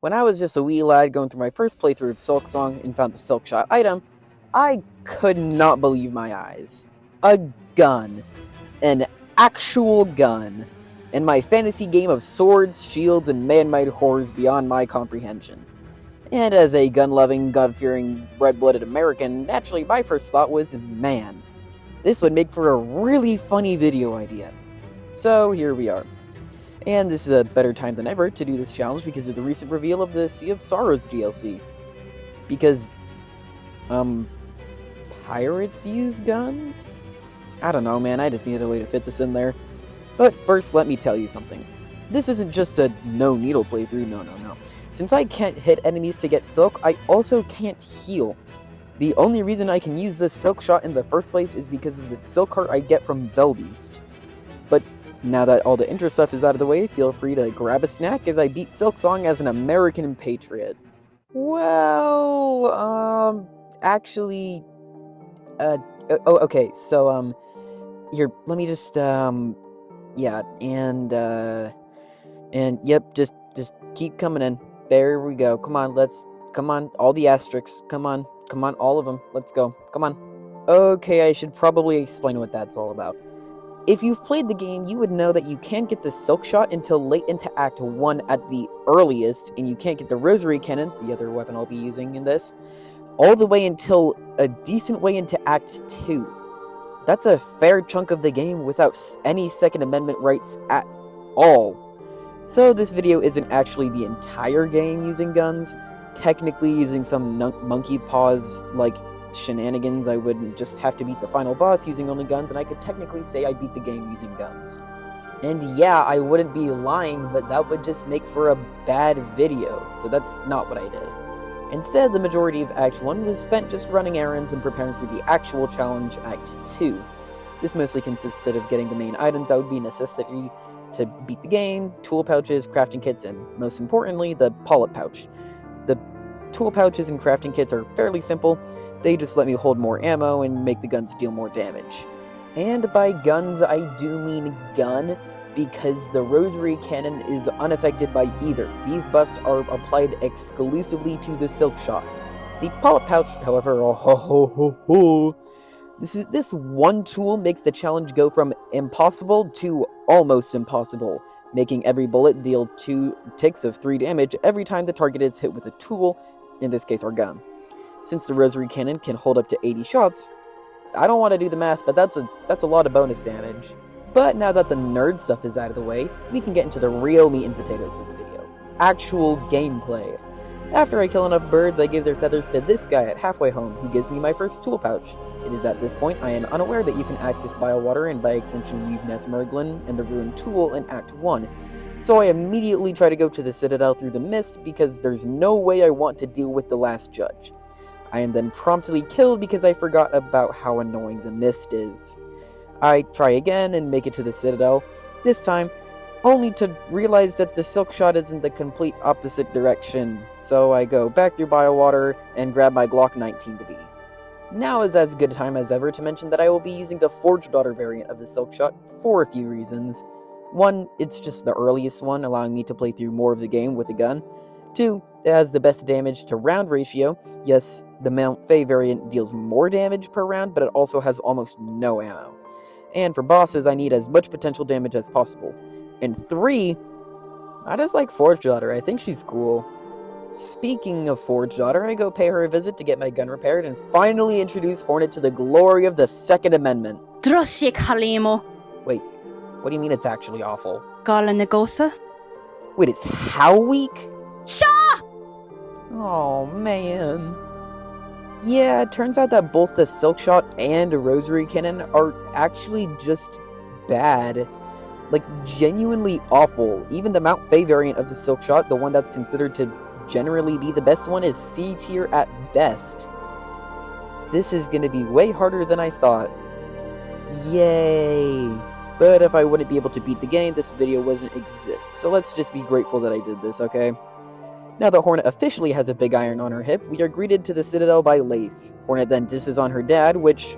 When I was just a wee lad going through my first playthrough of Silksong and found the Silkshot item, I could not believe my eyes. A gun. An actual gun. In my fantasy game of swords, shields, and man-made horrors beyond my comprehension. And as a gun-loving, God-fearing, red-blooded American, naturally my first thought was, man, this would make for a really funny video idea. So here we are. And this is a better time than ever to do this challenge because of the recent reveal of the Sea of Sorrows DLC. Because, pirates use guns? I don't know, man, I just needed a way to fit this in there. But first, let me tell you something. This isn't just a no-needle playthrough, no. Since I can't hit enemies to get silk, I also can't heal. The only reason I can use this silk shot in the first place is because of the silk heart I get from Belbeast. But now that all the intro stuff is out of the way, feel free to grab a snack as I beat Silksong as an American patriot. Well, actually, okay, so, here, let me just, yeah, and yep, just keep coming in. There we go, come on, all the asterisks, come on, all of them, let's go, come on. Okay, I should probably explain what that's all about. If you've played the game, you would know that you can't get the Silk Shot until late into Act 1 at the earliest, and you can't get the Rosary Cannon, the other weapon I'll be using in this, all the way until a decent way into Act 2. That's a fair chunk of the game without any Second Amendment rights at all. So this video isn't actually the entire game using guns, technically using some monkey paws like shenanigans. I would just have to beat the final boss using only guns, and I could technically say I beat the game using guns. And yeah, I wouldn't be lying, but that would just make for a bad video, so that's not what I did. Instead, the majority of Act 1 was spent just running errands and preparing for the actual challenge, Act 2. This mostly consisted of getting the main items that would be necessary to beat the game, tool pouches, crafting kits, and most importantly, the polyp pouch. The tool pouches and crafting kits are fairly simple. They just let me hold more ammo and make the guns deal more damage. And by guns, I do mean gun, because the Rosary Cannon is unaffected by either. These buffs are applied exclusively to the Silk Shot. The polyp pouch, however, this one tool makes the challenge go from impossible to almost impossible, making every bullet deal 2 ticks of 3 damage every time the target is hit with a tool, in this case our gun. Since the Rosary Cannon can hold up to 80 shots, I don't want to do the math, but that's a lot of bonus damage. But now that the nerd stuff is out of the way, we can get into the real meat and potatoes of the video. Actual gameplay. After I kill enough birds, I give their feathers to this guy at halfway home, who gives me my first tool pouch. It is at this point I am unaware that you can access Biowater and by extension Weave Nesmerglin and the Ruined Tool in Act 1, so I immediately try to go to the Citadel through the mist because there's no way I want to deal with the last judge. I am then promptly killed because I forgot about how annoying the mist is. I try again and make it to the Citadel, this time only to realize that the Silk Shot is in the complete opposite direction, so I go back through Biowater and grab my Glock 19-2B. Now is as good a time as ever to mention that I will be using the Forge Daughter variant of the Silk Shot for a few reasons. 1, it's just the earliest one, allowing me to play through more of the game with a gun. 2, it has the best damage to round ratio. Yes, the Mount Fae variant deals more damage per round, but it also has almost no ammo. And for bosses, I need as much potential damage as possible. And 3, I just like Forge Daughter, I think she's cool. Speaking of Forge Daughter, I go pay her a visit to get my gun repaired and finally introduce Hornet to the glory of the Second Amendment. Droshik Halimo. Wait, what do you mean it's actually awful? Gala Nagosa. Wait, it's how weak? Shaw! Oh, man. Yeah, it turns out that both the Silk Shot and Rosary Cannon are actually just bad. Like, genuinely awful. Even the Mount Fae variant of the Silk Shot, the one that's considered to generally be the best one, is C tier at best. This is gonna be way harder than I thought. Yay! But if I wouldn't be able to beat the game, this video wouldn't exist. So let's just be grateful that I did this, okay? Now that Hornet officially has a big iron on her hip, we are greeted to the Citadel by Lace. Hornet then disses on her dad, which...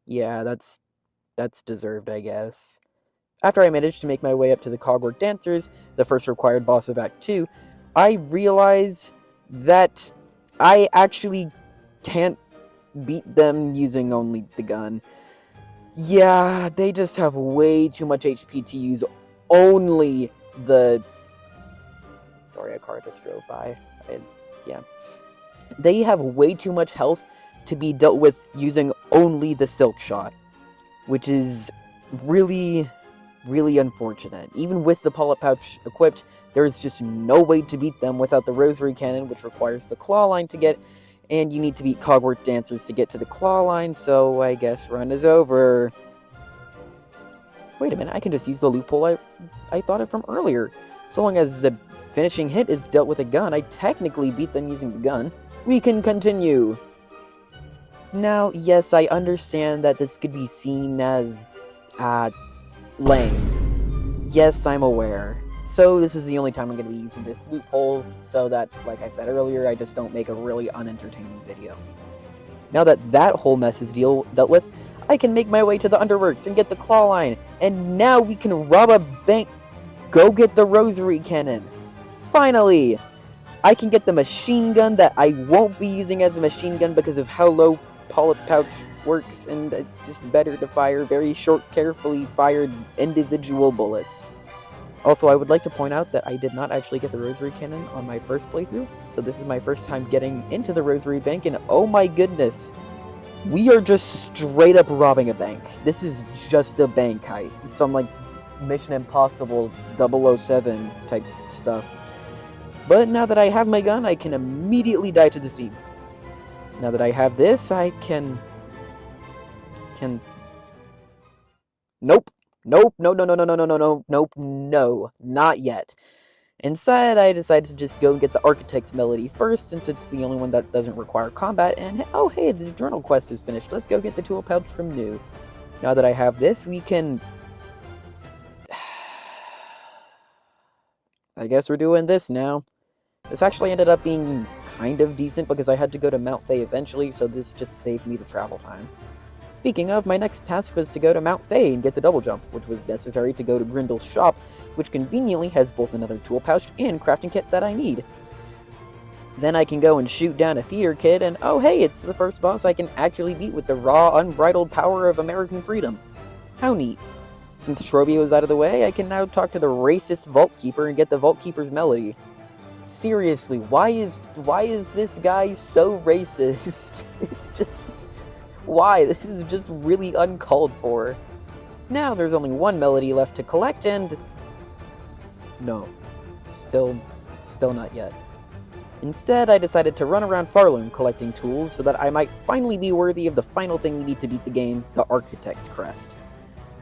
yeah, that's deserved, I guess. After I managed to make my way up to the Cogwork Dancers, the first required boss of Act 2, I realize that I actually can't beat them using only the gun. Yeah, they just have way too much HP to use only the... Sorry, a car just drove by. They have way too much health to be dealt with using only the Silk Shot, which is really, really unfortunate. Even with the Polyp Pouch equipped, there's just no way to beat them without the Rosary Cannon, which requires the Claw Line to get, and you need to beat Cogwork Dancers to get to the Claw Line, so I guess run is over. Wait a minute, I can just use the loophole I thought of from earlier. So long as the finishing hit is dealt with a gun, I technically beat them using the gun. We can continue! Now, yes, I understand that this could be seen as, lame. Yes, I'm aware. So this is the only time I'm going to be using this loophole, so that, like I said earlier, I just don't make a really unentertaining video. Now that that whole mess is dealt with, I can make my way to the Underworks and get the Claw Line, and now we can rob a bank. Go get the Rosary Cannon! Finally! I can get the machine gun that I won't be using as a machine gun because of how low Polyp Pouch works, and it's just better to fire very short, carefully fired individual bullets. Also, I would like to point out that I did not actually get the Rosary Cannon on my first playthrough, so this is my first time getting into the Rosary Bank, and oh my goodness, we are just straight up robbing a bank. This is just a bank heist. Some, like, Mission Impossible 007 type stuff. But now that I have my gun, I can immediately dive to this team. Now that I have this, I can... Nope. Nope. No, not yet. Instead, I decided to just go and get the Architect's Melody first, since it's the only one that doesn't require combat, and oh hey, the journal quest is finished. Let's go get the tool pouch from New. Now that I have this, we can... I guess we're doing this now. This actually ended up being kind of decent because I had to go to Mount Faye eventually, so this just saved me the travel time. Speaking of, my next task was to go to Mount Faye and get the double jump, which was necessary to go to Grindel's shop, which conveniently has both another tool pouch and crafting kit that I need. Then I can go and shoot down a theater kid, and oh hey, it's the first boss I can actually beat with the raw, unbridled power of American freedom. How neat. Since Trobio is out of the way, I can now talk to the racist Vault Keeper and get the Vault Keeper's melody. Seriously, why is this guy so racist? It's just... Why? This is just really uncalled for. Now there's only one melody left to collect and... No. Still not yet. Instead, I decided to run around Farloom collecting tools so that I might finally be worthy of the final thing we need to beat the game, the Architect's Crest.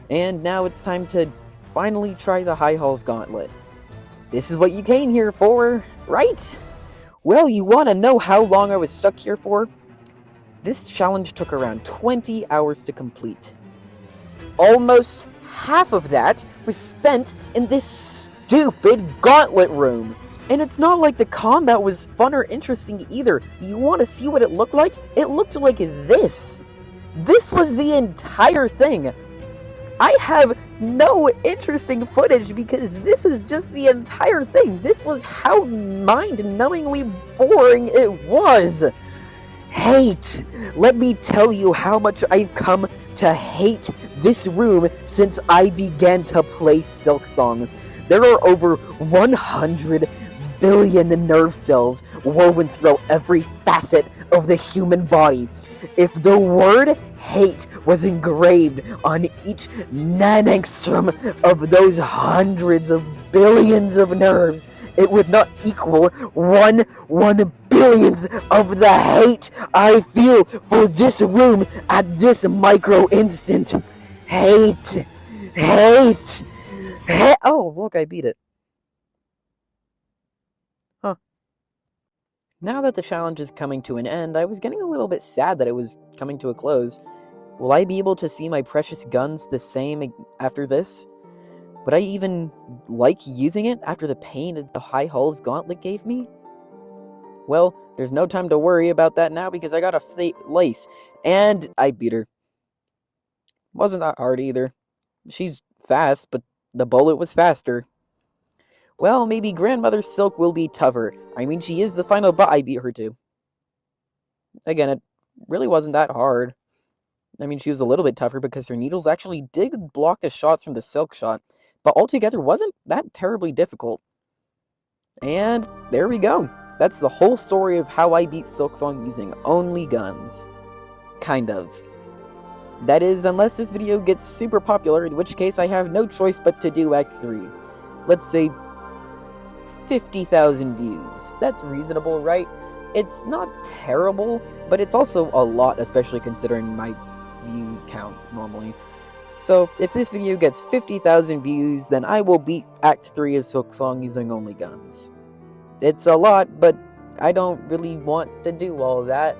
And now it's time to finally try the High Hall's Gauntlet. This is what you came here for, right? Well, you want to know how long I was stuck here for? This challenge took around 20 hours to complete. Almost half of that was spent in this stupid gauntlet room. And it's not like the combat was fun or interesting either. You want to see what it looked like? It looked like this. This was the entire thing. I have no interesting footage because this is just the entire thing. This was how mind-numbingly boring it was. Hate! Let me tell you how much I've come to hate this room since I began to play Silksong. There are over 100 billion nerve cells woven through every facet of the human body. If the word hate was engraved on each nanangstrom of those hundreds of billions of nerves, it would not equal one billionth of the hate I feel for this room at this micro instant. Hate. Oh, look, I beat it. Huh. Now that the challenge is coming to an end, I was getting a little bit sad that it was coming to a close. Will I be able to see my precious guns the same after this? Would I even like using it after the pain the High Hall's Gauntlet gave me? Well, there's no time to worry about that now because I got a lace, and I beat her. Wasn't that hard either. She's fast, but The bullet was faster. Well, maybe Grandmother Silk will be tougher. I mean, she is the final boss I beat her to. Again, it really wasn't that hard. I mean, she was a little bit tougher because her needles actually did block the shots from the Silk shot, but altogether wasn't that terribly difficult. And there we go. That's the whole story of how I beat Silksong using only guns. Kind of. That is, unless this video gets super popular, in which case I have no choice but to do Act 3. Let's say 50,000 views. That's reasonable, right? It's not terrible, but it's also a lot, especially considering my view count normally. So, if this video gets 50,000 views, then I will beat Act 3 of Silksong using only guns. It's a lot, but I don't really want to do all of that.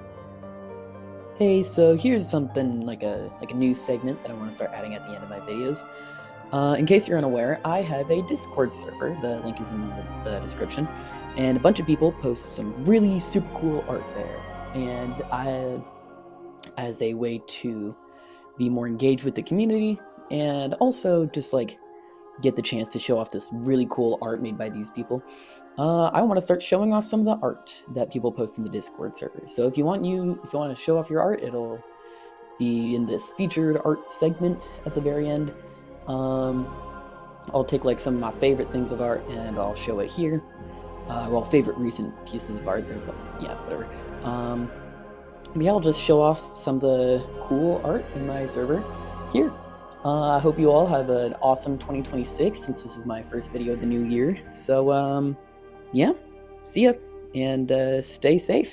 Hey, so here's something like a news segment that I want to start adding at the end of my videos. In case you're unaware, I have a Discord server. The link is in the description. And a bunch of people post some really super cool art there. And as a way to be more engaged with the community, and also just like get the chance to show off this really cool art made by these people, I want to start showing off some of the art that people post in the Discord server. So if you want to show off your art, it'll be in this featured art segment at the very end. I'll take like some of my favorite things of art and I'll show it here. Well, favorite recent pieces of art. Yeah, whatever. But yeah, I'll just show off some of the cool art in my server here. I hope you all have an awesome 2026, since this is my first video of the new year. So, yeah, see ya, and stay safe.